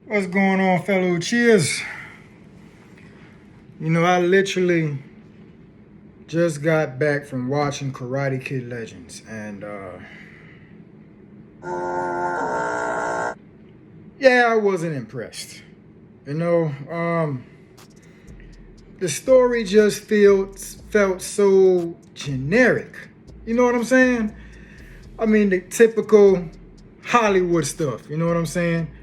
What's going on, fellow cheers? You know, I literally just got back from watching Karate Kid Legends, and yeah, I wasn't impressed. You know, the story just felt so generic. You know what I'm saying? I mean, the typical Hollywood stuff. You know what I'm saying?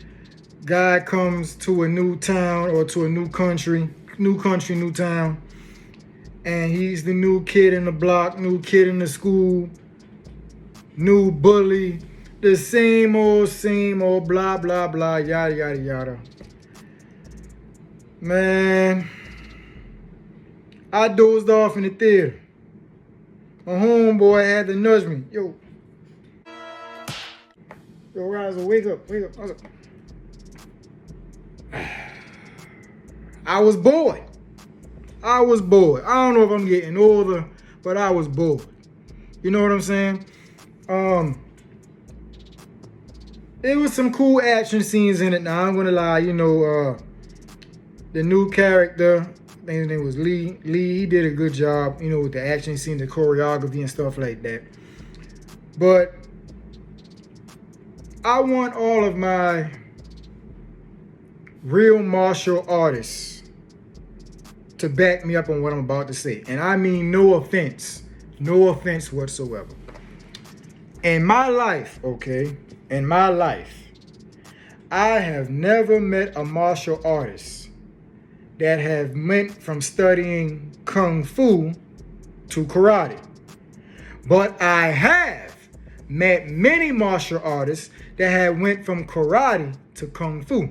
Guy comes to a new town or to a new country, new town, and he's the new kid in the block, new kid in the school, new bully, the same old, blah, blah, blah, yada, yada, yada. Man, I dozed off in the theater. My homeboy had to nudge me. Yo, Raizo, wake up. I was bored. I don't know if I'm getting older, but I was bored. You know what I'm saying? There was some cool action scenes in it. Now I'm gonna lie, the new character, I think his name was Lee. He did a good job, with the action scenes, the choreography and stuff like that. But I want all of my real martial artists to back me up on what I'm about to say. And I mean no offense whatsoever. In my life, I have never met a martial artist that have went from studying Kung Fu to karate. But I have met many martial artists that have went from karate to Kung Fu.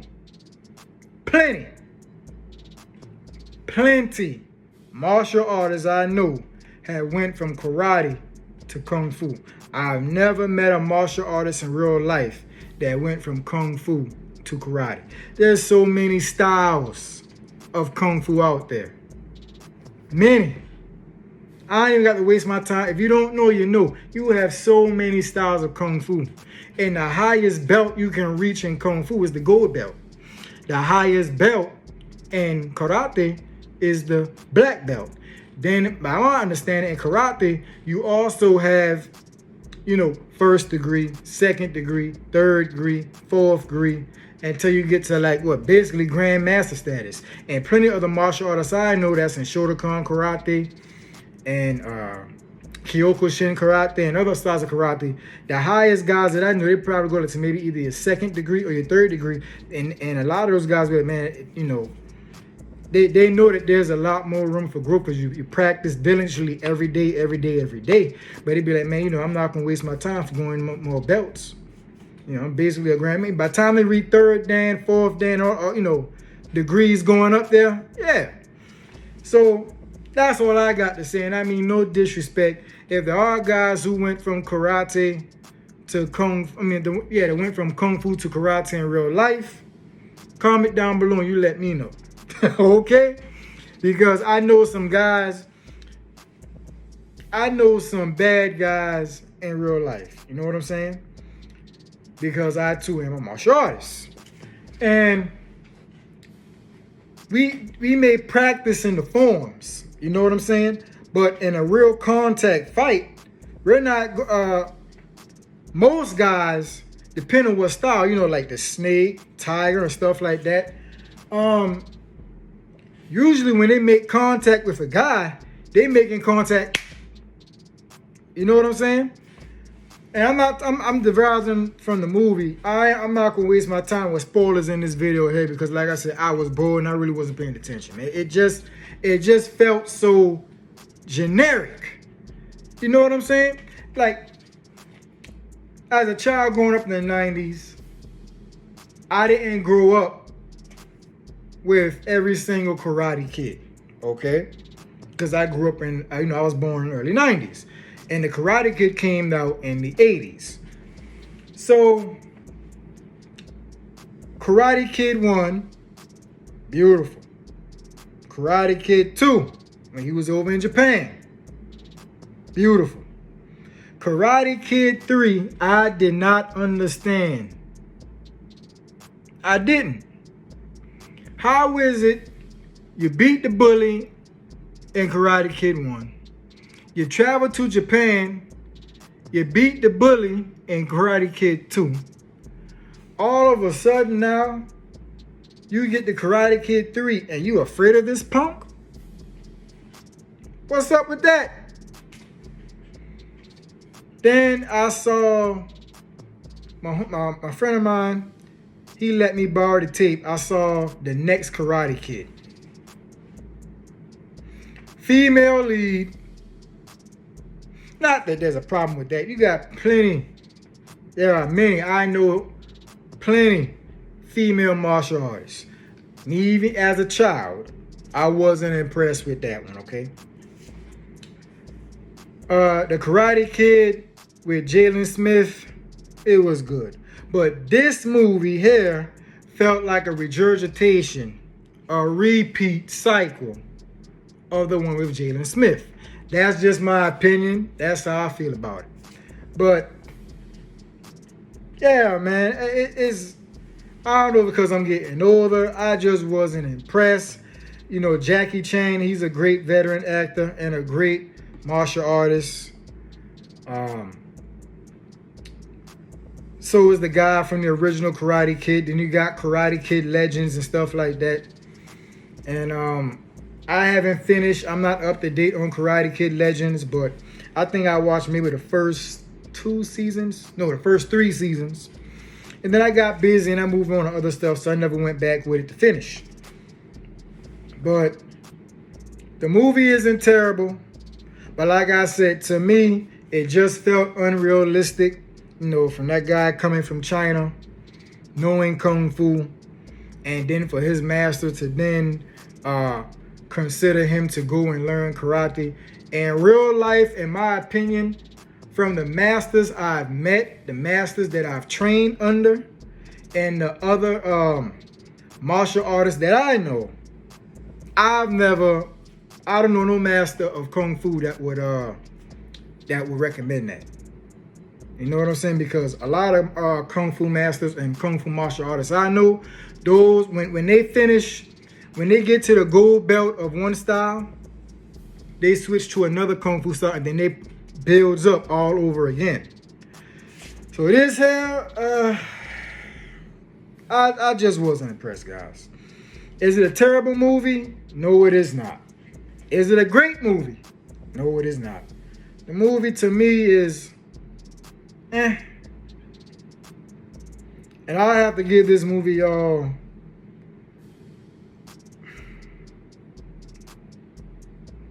Plenty martial artists I know have went from karate to Kung Fu. I've never met a martial artist in real life that went from Kung Fu to karate. There's so many styles of Kung Fu out there. Many. I ain't even got to waste my time. If you don't know, you know. You have so many styles of Kung Fu. And the highest belt you can reach in Kung Fu is the gold belt. The highest belt in karate is the black belt. Then, by my understanding, in karate, you also have, first degree, second degree, third degree, fourth degree, until you get to basically grandmaster status. And plenty of the martial artists I know that's in Shotokan karate and Kyokushin karate and other styles of karate, the highest guys that I know, they probably go to maybe either your second degree or your third degree. And a lot of those guys, man, they know that there's a lot more room for growth because you practice diligently every day. But they'd be like, man, I'm not going to waste my time for going more belts. I'm basically a grandmaster. By the time they read third dan, fourth dan, or degrees going up there, yeah. So that's all I got to say. And I mean, no disrespect. If there are guys who went from karate to they went from Kung Fu to karate in real life, comment down below and you let me know. Okay? Because I know some bad guys in real life. You know what I'm saying? Because I too am a martial artist. And we may practice in the forms, you know what I'm saying? But in a real contact fight, we're not, most guys, depending on what style, like the snake, tiger, and stuff like that, usually when they make contact with a guy, they making contact, you know what I'm saying? And I'm devising from the movie. I'm not gonna waste my time with spoilers in this video here because like I said, I was bored and I really wasn't paying attention. It just felt so generic. You know what I'm saying? Like, as a child growing up in the 90s, I didn't grow up with every single Karate Kid, okay? Because I grew up in, I was born in the early 90s. And the Karate Kid came out in the 80s. So, Karate Kid 1, beautiful. Karate Kid 2, when he was over in Japan, beautiful. Karate Kid 3, I did not understand. I didn't. How is it you beat the bully in Karate Kid 1? You travel to Japan, you beat the bully in Karate Kid 2. All of a sudden now, you get the Karate Kid 3 and you afraid of this punk? What's up with that? Then I saw my friend of mine, he let me borrow the tape. I saw the next Karate Kid. Female lead. Not that there's a problem with that. You got plenty. There are many. I know plenty female martial artists. Me, even as a child, I wasn't impressed with that one, okay? The Karate Kid with Jalen Smith, it was good. But this movie here felt like a regurgitation, a repeat cycle of the one with Jalen Smith. That's just my opinion. That's how I feel about it. But yeah, man, it's, I don't know, because I'm getting older, I just wasn't impressed. You know, Jackie Chan, he's a great veteran actor and a great martial artist. So is the guy from the original Karate Kid. Then you got Karate Kid Legends and stuff like that. And I haven't finished. I'm not up to date on Karate Kid Legends, but I think I watched maybe the first 2 seasons. No, the first 3 seasons. And then I got busy and I moved on to other stuff, so I never went back with it to finish. But the movie isn't terrible. But like I said, to me, it just felt unrealistic. You know, from that guy coming from China, knowing Kung Fu, and then for his master to then consider him to go and learn karate. In real life, in my opinion, from the masters I've met, the masters that I've trained under, and the other martial artists that I know, I don't know no master of Kung Fu that would recommend that. You know what I'm saying? Because a lot of Kung Fu masters and Kung Fu martial artists I know, those, when they get to the gold belt of one style, they switch to another Kung Fu style and then they builds up all over again. So this here, I just wasn't impressed, guys. Is it a terrible movie? No, it is not. Is it a great movie? No, it is not. The movie to me is and I have to give this movie, y'all,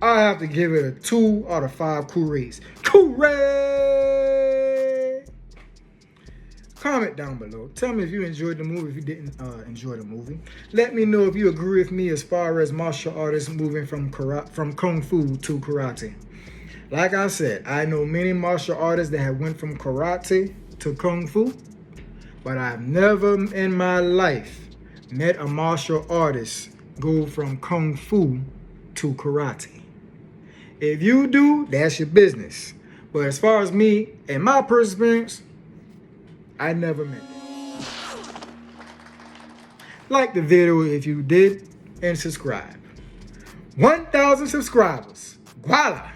I have to give it a 2 out of 5 Kool-Aids. Kool-Aid! Comment down below. Tell me if you enjoyed the movie, if you didn't enjoy the movie. Let me know if you agree with me as far as martial artists moving from Kung Fu to karate. Like I said, I know many martial artists that have went from karate to Kung Fu, but I've never in my life met a martial artist go from Kung Fu to karate. If you do, that's your business. But as far as me and my personal experience, I never met them. Like the video if you did, and subscribe. 1,000 subscribers. Voila!